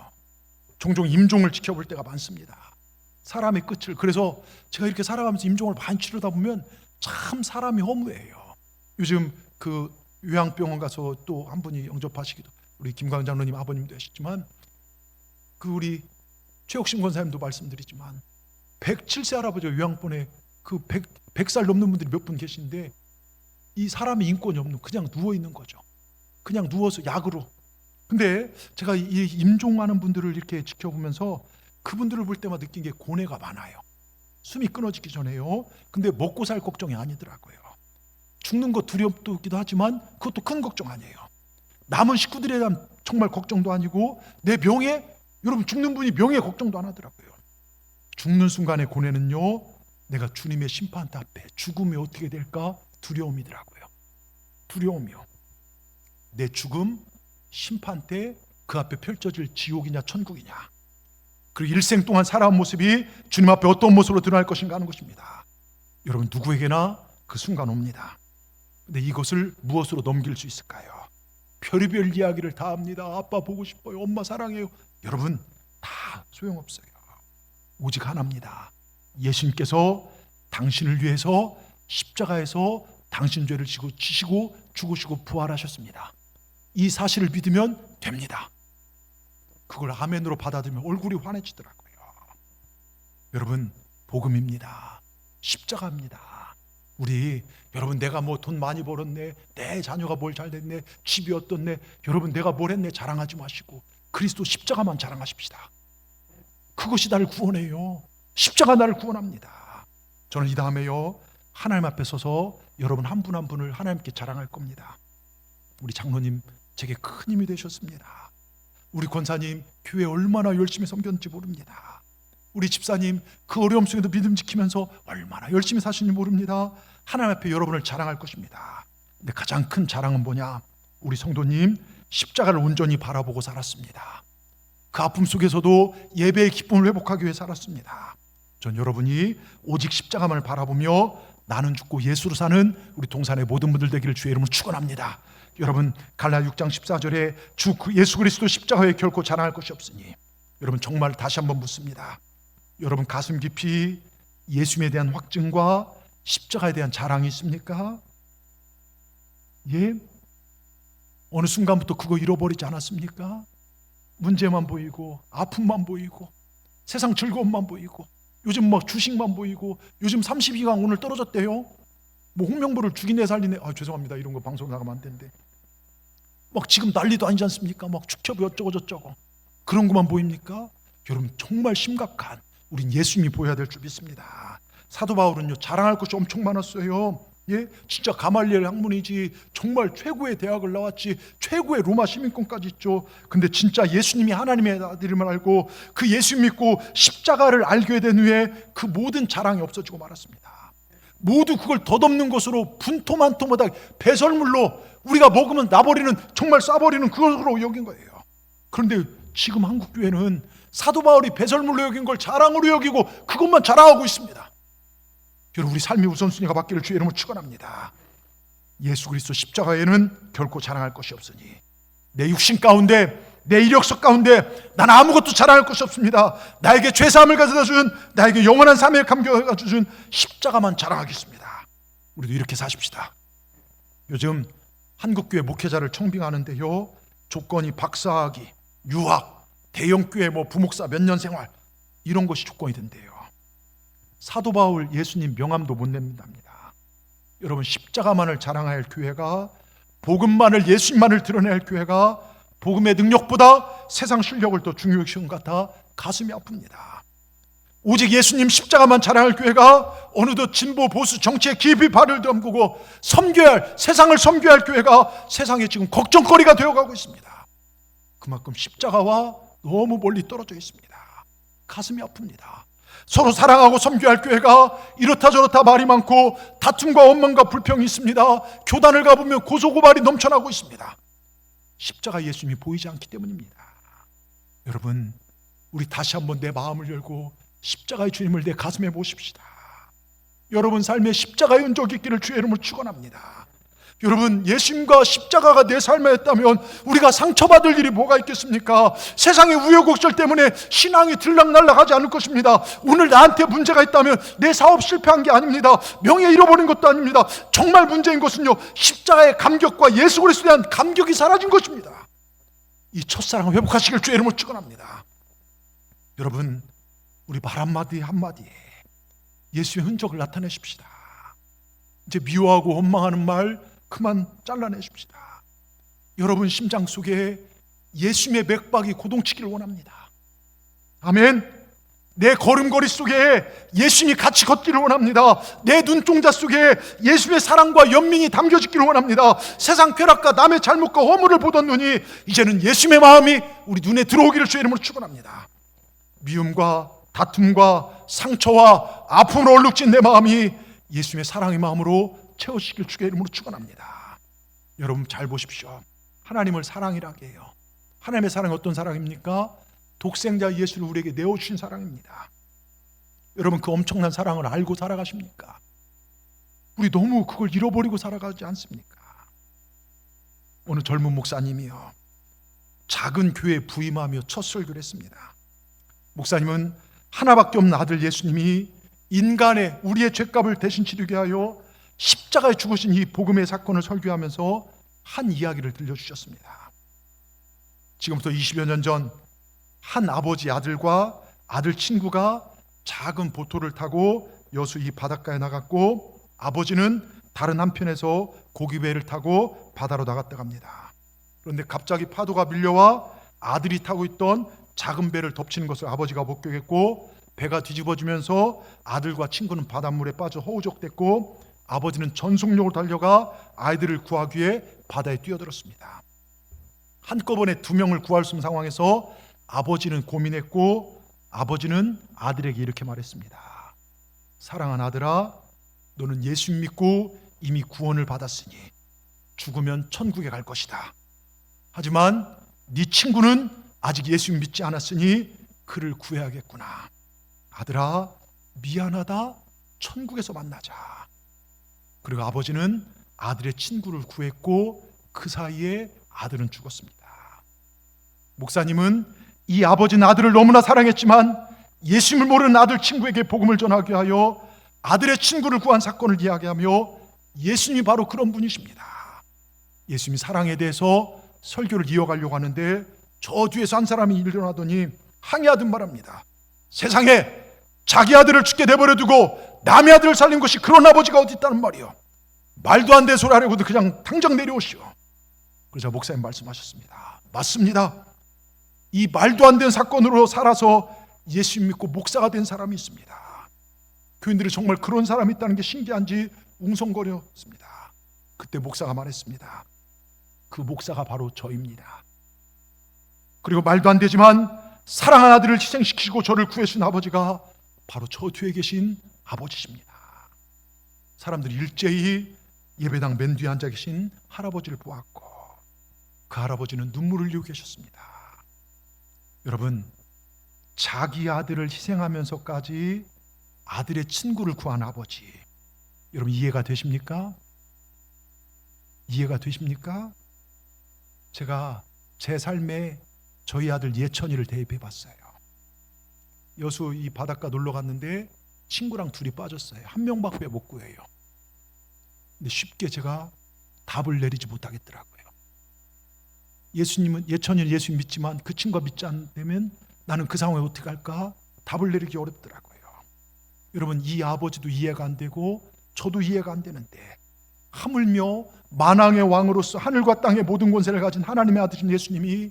종종 임종을 지켜볼 때가 많습니다. 사람의 끝을. 그래서 제가 이렇게 살아가면서 임종을 많이 치르다 보면 참 사람이 허무해요. 요즘 그 요양병원 가서 또 한 분이 영접하시기도 우리 김광 장로님 아버님도 하셨지만 그 우리 최옥심 권사님도 말씀드리지만 107세 할아버지가 요양병원에 그 100살 넘는 분들이 몇 분 계신데 이 사람의 인권이 없는 그냥 누워있는 거죠. 그냥 누워서 약으로. 근데 제가 이 임종하는 분들을 이렇게 지켜보면서 그분들을 볼 때마다 느낀 게 고뇌가 많아요. 숨이 끊어지기 전에요. 근데 먹고 살 걱정이 아니더라고요. 죽는 거 두렵기도 하지만 그것도 큰 걱정 아니에요. 남은 식구들에 대한 정말 걱정도 아니고 내 명예, 여러분 죽는 분이 명예 걱정도 안 하더라고요. 죽는 순간의 고뇌는요 내가 주님의 심판 앞에 죽음이 어떻게 될까 두려움이더라고요. 두려움이요. 내 죽음, 심판 때 그 앞에 펼쳐질 지옥이냐 천국이냐, 그리고 일생 동안 살아온 모습이 주님 앞에 어떤 모습으로 드러날 것인가 하는 것입니다. 여러분, 누구에게나 그 순간 옵니다. 근데 이것을 무엇으로 넘길 수 있을까요? 별의별 이야기를 다 합니다. 아빠 보고 싶어요, 엄마 사랑해요. 여러분, 다 소용없어요. 오직 하나입니다. 예수님께서 당신을 위해서 십자가에서 당신 죄를 지시고 죽으시고 부활하셨습니다. 이 사실을 믿으면 됩니다. 그걸 아멘으로 받아들이면 얼굴이 환해지더라고요. 여러분, 복음입니다. 십자가입니다. 여러분, 내가 뭐 돈 많이 벌었네, 내 자녀가 뭘 잘 됐네, 집이 어떻네, 여러분 내가 뭘 했네 자랑하지 마시고 그리스도 십자가만 자랑하십시다. 그것이 나를 구원해요. 십자가 나를 구원합니다. 저는 이 다음에요, 하나님 앞에 서서 여러분 한 분 한 분을 하나님께 자랑할 겁니다. 우리 장로님 제게 큰 힘이 되셨습니다. 우리 권사님 교회 얼마나 열심히 섬겼는지 모릅니다. 우리 집사님 그 어려움 속에도 믿음 지키면서 얼마나 열심히 사시는지 모릅니다. 하나님 앞에 여러분을 자랑할 것입니다. 근데 가장 큰 자랑은 뭐냐? 우리 성도님 십자가를 온전히 바라보고 살았습니다. 그 아픔 속에서도 예배의 기쁨을 회복하기 위해 살았습니다. 전 여러분이 오직 십자가만을 바라보며 나는 죽고 예수로 사는 우리 동산의 모든 분들 되기를 주의 이름으로 축원합니다. 여러분, 갈라디아 6장 14절에 주 예수 그리스도 십자가에 결코 자랑할 것이 없으니, 여러분 정말 다시 한번 묻습니다. 여러분 가슴 깊이 예수님에 대한 확증과 십자가에 대한 자랑이 있습니까? 예? 어느 순간부터 그거 잃어버리지 않았습니까? 문제만 보이고 아픔만 보이고 세상 즐거움만 보이고 요즘 뭐 주식만 보이고 요즘 32강 오늘 떨어졌대요. 뭐 홍명보를 죽이네 살리네, 죄송합니다, 이런 거 방송 나가면 안 되는데, 막 지금 난리도 아니지 않습니까? 막 축협이 어쩌고 저쩌고 그런 것만 보입니까? 여러분 정말 심각한 우린 예수님이 보여야 될 줄 믿습니다. 사도 바울은요 자랑할 것이 엄청 많았어요. 예, 진짜 가말리엘 학문이지, 정말 최고의 대학을 나왔지, 최고의 로마 시민권까지 있죠. 근데 진짜 예수님이 하나님의 아들임을 알고 그 예수 믿고 십자가를 알게 된 후에 그 모든 자랑이 없어지고 말았습니다. 모두 그걸 덧없는 것으로 분토만 토마다 배설물로 우리가 먹으면 나버리는, 정말 싸버리는 그것으로 여긴 거예요. 그런데 지금 한국교회는 사도 바울이 배설물로 여긴 걸 자랑으로 여기고 그것만 자랑하고 있습니다. 여러분, 우리 삶의 우선순위가 바뀌를 주의 이름으로 축원합니다. 예수 그리스도 십자가에는 결코 자랑할 것이 없으니, 내 육신 가운데 내 이력서 가운데 난 아무것도 자랑할 것이 없습니다. 나에게 죄사함을 가져다 준, 나에게 영원한 삶을 감겨가 준 십자가만 자랑하겠습니다. 우리도 이렇게 사십시다. 요즘 한국교회 목회자를 청빙하는데요, 조건이 박사학위, 유학, 대형교회 뭐 부목사 몇 년 생활, 이런 것이 조건이 된대요. 사도 바울 예수님 명함도 못 낸답니다. 여러분, 십자가만을 자랑해야 할 교회가, 복음만을, 예수님만을 드러내야 할 교회가 복음의 능력보다 세상 실력을 더 중요시한 것 같아 가슴이 아픕니다. 오직 예수님 십자가만 자랑할 교회가 어느덧 진보 보수 정치에 깊이 발을 담그고 섬겨야 할, 세상을 섬겨야 할 교회가 세상에 지금 걱정거리가 되어가고 있습니다. 그만큼 십자가와 너무 멀리 떨어져 있습니다. 가슴이 아픕니다. 서로 사랑하고 섬겨야 할 교회가 이렇다 저렇다 말이 많고 다툼과 원망과 불평이 있습니다. 교단을 가보면 고소고발이 넘쳐나고 있습니다. 십자가 예수님이 보이지 않기 때문입니다. 여러분, 우리 다시 한번 내 마음을 열고 십자가의 주님을 내 가슴에 모십시다. 여러분 삶에 십자가의 흔적이 있기를 주의 이름으로 축원합니다. 여러분, 예수님과 십자가가 내 삶에 있다면 우리가 상처받을 일이 뭐가 있겠습니까? 세상의 우여곡절 때문에 신앙이 들락날락하지 않을 것입니다. 오늘 나한테 문제가 있다면 내 사업 실패한 게 아닙니다. 명예 잃어버린 것도 아닙니다. 정말 문제인 것은요, 십자가의 감격과 예수 그리스도에 대한 감격이 사라진 것입니다. 이 첫사랑을 회복하시길 주의 이름으로 축원합니다. 여러분, 우리 말 한마디 한마디에 예수의 흔적을 나타내십시다. 이제 미워하고 원망하는 말 그만 잘라내십시다. 여러분 심장 속에 예수님의 맥박이 고동치기를 원합니다. 아멘. 내 걸음걸이 속에 예수님이 같이 걷기를 원합니다. 내 눈동자 속에 예수님의 사랑과 연민이 담겨지기를 원합니다. 세상 쾌락과 남의 잘못과 허물을 보던 눈이 이제는 예수님의 마음이 우리 눈에 들어오기를 주의 이름으로 축원합니다. 미움과 다툼과 상처와 아픔으로 얼룩진 내 마음이 예수님의 사랑의 마음으로 채우시길 주의 이름으로 축원합니다. 여러분 잘 보십시오. 하나님을 사랑이라게 해요. 하나님의 사랑이 어떤 사랑입니까? 독생자 예수를 우리에게 내어주신 사랑입니다. 여러분 그 엄청난 사랑을 알고 살아가십니까? 우리 너무 그걸 잃어버리고 살아가지 않습니까? 어느 젊은 목사님이요, 작은 교회에 부임하며 첫 설교를 했습니다. 목사님은 하나밖에 없는 아들 예수님이 인간의 우리의 죄값을 대신 치르게 하여 십자가에 죽으신 이 복음의 사건을 설교하면서 한 이야기를 들려주셨습니다. 지금부터 20여 년 전 한 아버지 아들과 아들 친구가 작은 보트를 타고 여수 이 바닷가에 나갔고, 아버지는 다른 한편에서 고기배를 타고 바다로 나갔다 갑니다. 그런데 갑자기 파도가 밀려와 아들이 타고 있던 작은 배를 덮치는 것을 아버지가 목격했고, 배가 뒤집어지면서 아들과 친구는 바닷물에 빠져 허우적댔고, 아버지는 전속력으로 달려가 아이들을 구하기 위해 바다에 뛰어들었습니다. 한꺼번에 2명을 구할 수 없는 상황에서 아버지는 고민했고, 아버지는 아들에게 이렇게 말했습니다. 사랑하는 아들아, 너는 예수 믿고 이미 구원을 받았으니 죽으면 천국에 갈 것이다. 하지만 네 친구는 아직 예수 믿지 않았으니 그를 구해야겠구나. 아들아, 미안하다. 천국에서 만나자. 그리고 아버지는 아들의 친구를 구했고, 그 사이에 아들은 죽었습니다. 목사님은 이 아버지는 아들을 너무나 사랑했지만 예수님을 모르는 아들 친구에게 복음을 전하게 하여 아들의 친구를 구한 사건을 이야기하며, 예수님이 바로 그런 분이십니다. 예수님이 사랑에 대해서 설교를 이어가려고 하는데 저 뒤에서 한 사람이 일어나더니 항의하듯 말합니다. 세상에 자기 아들을 죽게 내버려 두고 남의 아들을 살린 것이 그런 아버지가 어디 있다는 말이요. 말도 안 되는 소리 하려고도 그냥 당장 내려오시오. 그래서 목사님 말씀하셨습니다. 맞습니다. 이 말도 안 되는 사건으로 살아서 예수 믿고 목사가 된 사람이 있습니다. 교인들이 정말 그런 사람이 있다는 게 신기한지 웅성거렸습니다. 그때 목사가 말했습니다. 그 목사가 바로 저입니다. 그리고 말도 안 되지만 사랑하는 아들을 희생시키시고 저를 구해주신 아버지가 바로 저 뒤에 계신 아버지십니다. 사람들이 일제히 예배당 맨 뒤에 앉아 계신 할아버지를 보았고, 그 할아버지는 눈물을 흘리고 계셨습니다. 여러분, 자기 아들을 희생하면서까지 아들의 친구를 구한 아버지, 여러분 이해가 되십니까? 이해가 되십니까? 제가 제 삶에 저희 아들 예천이를 대입해 봤어요. 여수 이 바닷가 놀러 갔는데 친구랑 둘이 빠졌어요. 한 명밖에 못 구해요. 근데 쉽게 제가 답을 내리지 못하겠더라고요. 예천이는 예수 믿지만 그 친구가 믿지 않으면 나는 그 상황에 어떻게 할까? 답을 내리기 어렵더라고요. 여러분, 이 아버지도 이해가 안 되고 저도 이해가 안 되는데, 하물며 만왕의 왕으로서 하늘과 땅의 모든 권세를 가진 하나님의 아들이신 예수님이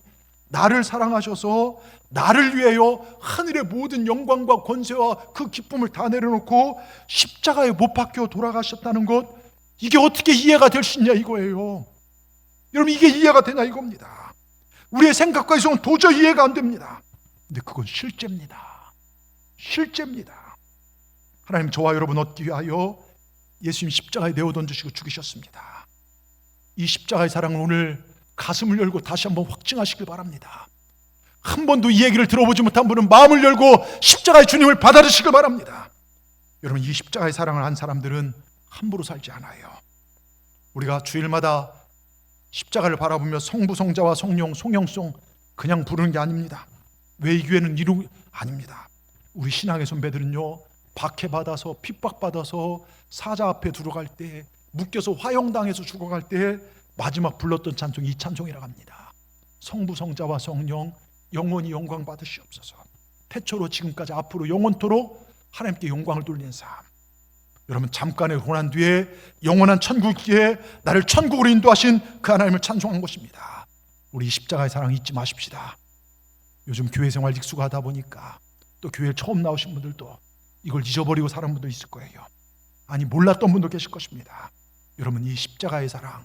나를 사랑하셔서 나를 위하여 하늘의 모든 영광과 권세와 그 기쁨을 다 내려놓고 십자가에 못 박혀 돌아가셨다는 것, 이게 어떻게 이해가 될 수 있냐 이거예요. 여러분, 이게 이해가 되냐 이겁니다. 우리의 생각과 이성은 도저히 이해가 안 됩니다. 근데 그건 실제입니다. 실제입니다. 하나님 저와 여러분 얻기 위하여 예수님 십자가에 내어 던지시고 죽으셨습니다. 이 십자가의 사랑을 오늘 가슴을 열고 다시 한번 확증하시길 바랍니다. 한 번도 이 얘기를 들어보지 못한 분은 마음을 열고 십자가의 주님을 받아들이시길 바랍니다. 여러분, 이 십자가의 사랑을 한 사람들은 함부로 살지 않아요. 우리가 주일마다 십자가를 바라보며 성부, 성자와 성령, 송영송 그냥 부르는 게 아닙니다. 왜 이 교회는 아닙니다. 우리 신앙의 선배들은요, 박해받아서 핍박받아서 사자 앞에 들어갈 때, 묶여서 화형당해서 죽어갈 때 마지막 불렀던 찬송이 이 찬송이라고 합니다. 성부, 성자와 성령 영원히 영광 받으시옵소서. 태초로 지금까지 앞으로 영원토록 하나님께 영광을 돌리는 삶. 여러분, 잠깐의 고난 뒤에 영원한 천국에 나를 천국으로 인도하신 그 하나님을 찬송한 것입니다. 우리 십자가의 사랑 잊지 마십시다. 요즘 교회 생활 익숙하다 보니까 또 교회에 처음 나오신 분들도 이걸 잊어버리고 사는 분도 있을 거예요. 아니, 몰랐던 분도 계실 것입니다. 여러분, 이 십자가의 사랑,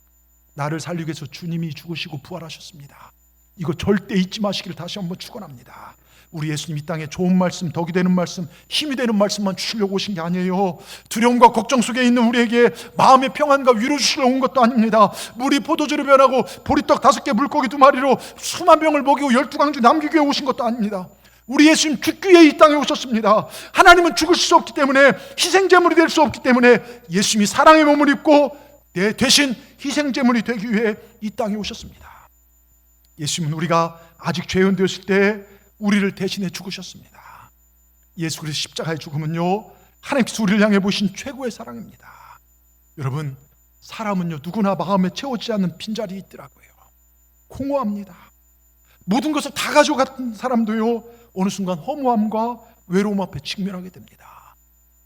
나를 살리기 위해서 주님이 죽으시고 부활하셨습니다. 이거 절대 잊지 마시기를 다시 한번 축원합니다. 우리 예수님 이 땅에 좋은 말씀, 덕이 되는 말씀, 힘이 되는 말씀만 주시려고 오신 게 아니에요. 두려움과 걱정 속에 있는 우리에게 마음의 평안과 위로 주시려고 온 것도 아닙니다. 물이 포도주로 변하고 보리떡 5개 물고기 2마리로 수만 명을 먹이고 12광주 남기기 위해 오신 것도 아닙니다. 우리 예수님 죽기 위해 이 땅에 오셨습니다. 하나님은 죽을 수 없기 때문에, 희생제물이 될 수 없기 때문에 예수님이 사랑의 몸을 입고 내 대신 희생제물이 되기 위해 이 땅에 오셨습니다. 예수님은 우리가 아직 죄인 되었을 때 우리를 대신해 죽으셨습니다. 예수 그리스도 십자가의 죽음은요, 하나님께서 우리를 향해 보신 최고의 사랑입니다. 여러분, 사람은요 누구나 마음에 채워지지 않는 빈자리 있더라고요. 공허합니다. 모든 것을 다 가져간 사람도요 어느 순간 허무함과 외로움 앞에 직면하게 됩니다.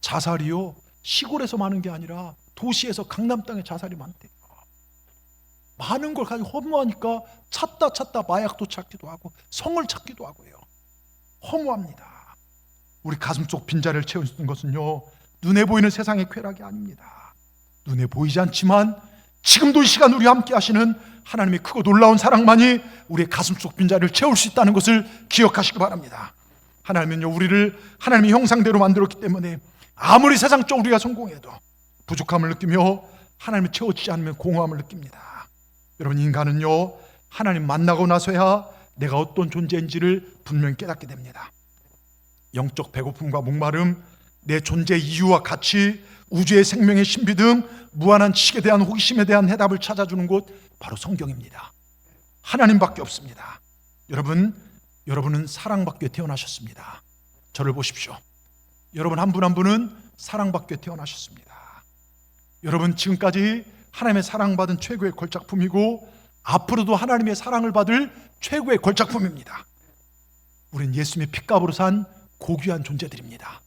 자살이요 시골에서 많은 게 아니라 도시에서 강남 땅에 자살이 많대요. 많은 걸 가지고 허무하니까 찾다 마약도 찾기도 하고 성을 찾기도 하고요. 허무합니다. 우리 가슴속 빈자리를 채우는 것은요 눈에 보이는 세상의 쾌락이 아닙니다. 눈에 보이지 않지만 지금도 이 시간 우리와 함께 하시는 하나님의 크고 놀라운 사랑만이 우리의 가슴속 빈자리를 채울 수 있다는 것을 기억하시기 바랍니다. 하나님은요 우리를 하나님의 형상대로 만들었기 때문에 아무리 세상적으로 우리가 성공해도 부족함을 느끼며 하나님이 채워지지 않으면 공허함을 느낍니다. 여러분, 인간은요 하나님 만나고 나서야 내가 어떤 존재인지를 분명히 깨닫게 됩니다. 영적 배고픔과 목마름, 내 존재의 이유와 가치, 우주의 생명의 신비 등 무한한 지식에 대한 호기심에 대한 해답을 찾아주는 곳, 바로 성경입니다. 하나님밖에 없습니다. 여러분은 사랑받기 위해 태어나셨습니다. 저를 보십시오. 여러분 한 분 한 분은 사랑받기 위해 태어나셨습니다. 여러분 지금까지 하나님의 사랑받은 최고의 걸작품이고 앞으로도 하나님의 사랑을 받을 최고의 걸작품입니다. 우린 예수님의 핏값으로 산 고귀한 존재들입니다.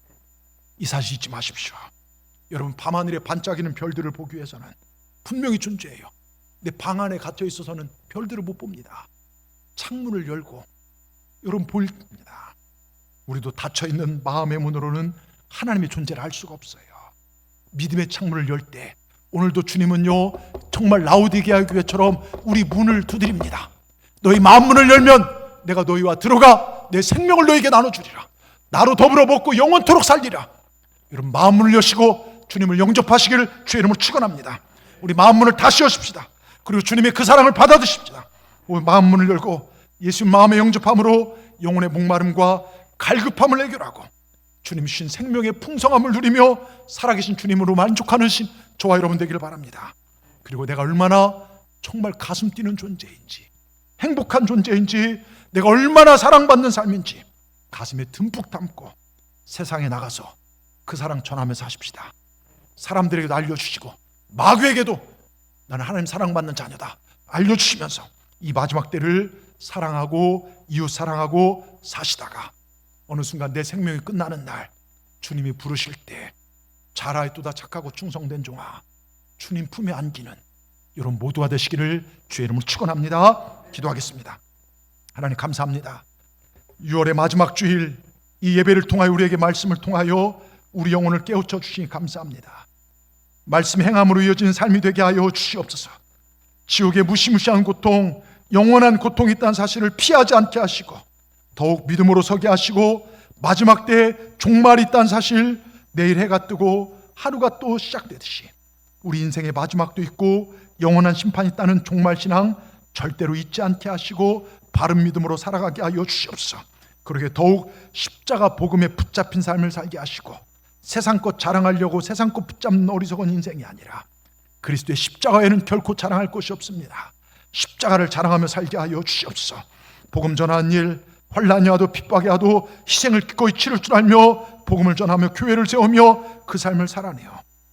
이 사실 잊지 마십시오. 여러분, 밤하늘에 반짝이는 별들을 보기 위해서는 분명히 존재해요. 근데 방 안에 갇혀 있어서는 별들을 못 봅니다. 창문을 열고 여러분 보입니다. 우리도 닫혀있는 마음의 문으로는 하나님의 존재를 알 수가 없어요. 믿음의 창문을 열 때 오늘도 주님은요 정말 라오디게아 교회처럼 우리 문을 두드립니다. 너희 마음 문을 열면 내가 너희와 들어가 내 생명을 너희에게 나눠주리라. 나로 더불어 먹고 영원토록 살리라. 여러분, 마음 문을 여시고 주님을 영접하시기를 주의 이름으로 축원합니다. 우리 마음 문을 다시 여십시다. 그리고 주님의 그 사랑을 받아드십시다. 우리 마음 문을 열고 예수님 마음의 영접함으로 영혼의 목마름과 갈급함을 해결하고 주님 주신 생명의 풍성함을 누리며 살아계신 주님으로 만족하는 저와 여러분 되기를 바랍니다. 그리고 내가 얼마나 정말 가슴 뛰는 존재인지, 행복한 존재인지, 내가 얼마나 사랑받는 삶인지 가슴에 듬뿍 담고 세상에 나가서 그 사랑 전하며 사십시다. 사람들에게도 알려주시고 마귀에게도 나는 하나님 사랑받는 자녀다 알려주시면서 이 마지막 때를 사랑하고 이웃 사랑하고 사시다가 어느 순간 내 생명이 끝나는 날 주님이 부르실 때 잘하였도다 착하고 충성된 종아, 주님 품에 안기는 여러분 모두가 되시기를 주의 이름으로 축원합니다. 기도하겠습니다. 하나님 감사합니다. 6월의 마지막 주일 이 예배를 통하여 우리에게 말씀을 통하여 우리 영혼을 깨우쳐 주시니 감사합니다. 말씀 행함으로 이어지는 삶이 되게 하여 주시옵소서. 지옥의 무시무시한 고통, 영원한 고통이 있다는 사실을 피하지 않게 하시고 더욱 믿음으로 서게 하시고 마지막 때에 종말이 있다는 사실, 내일 해가 뜨고 하루가 또 시작되듯이 우리 인생의 마지막도 있고 영원한 심판이 있다는 종말신앙 절대로 잊지 않게 하시고 바른 믿음으로 살아가게 하여 주시옵소서. 그러게 더욱 십자가 복음에 붙잡힌 삶을 살게 하시고 세상 것 자랑하려고 세상 것 붙잡는 어리석은 인생이 아니라 그리스도의 십자가에는 결코 자랑할 것이 없습니다. 십자가를 자랑하며 살게 하여 주시옵소서. 복음 전하는 일, 환난이 와도 핍박이 와도 희생을 기꺼이 치를 줄 알며 복음을 전하며 교회를 세우며 그 삶을 살아내어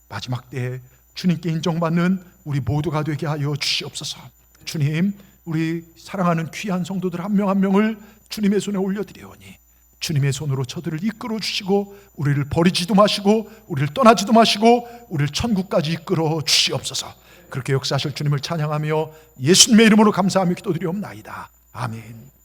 마지막 때에 주님께 인정받는 우리 모두가 되게 하여 주시옵소서. 주님, 우리 사랑하는 귀한 성도들 한 명 한 명을 주님의 손에 올려드리오니 주님의 손으로 저들을 이끌어 주시고 우리를 버리지도 마시고 우리를 떠나지도 마시고 우리를 천국까지 이끌어 주시옵소서. 그렇게 역사하실 주님을 찬양하며 예수님의 이름으로 감사하며 기도드리옵나이다. 아멘.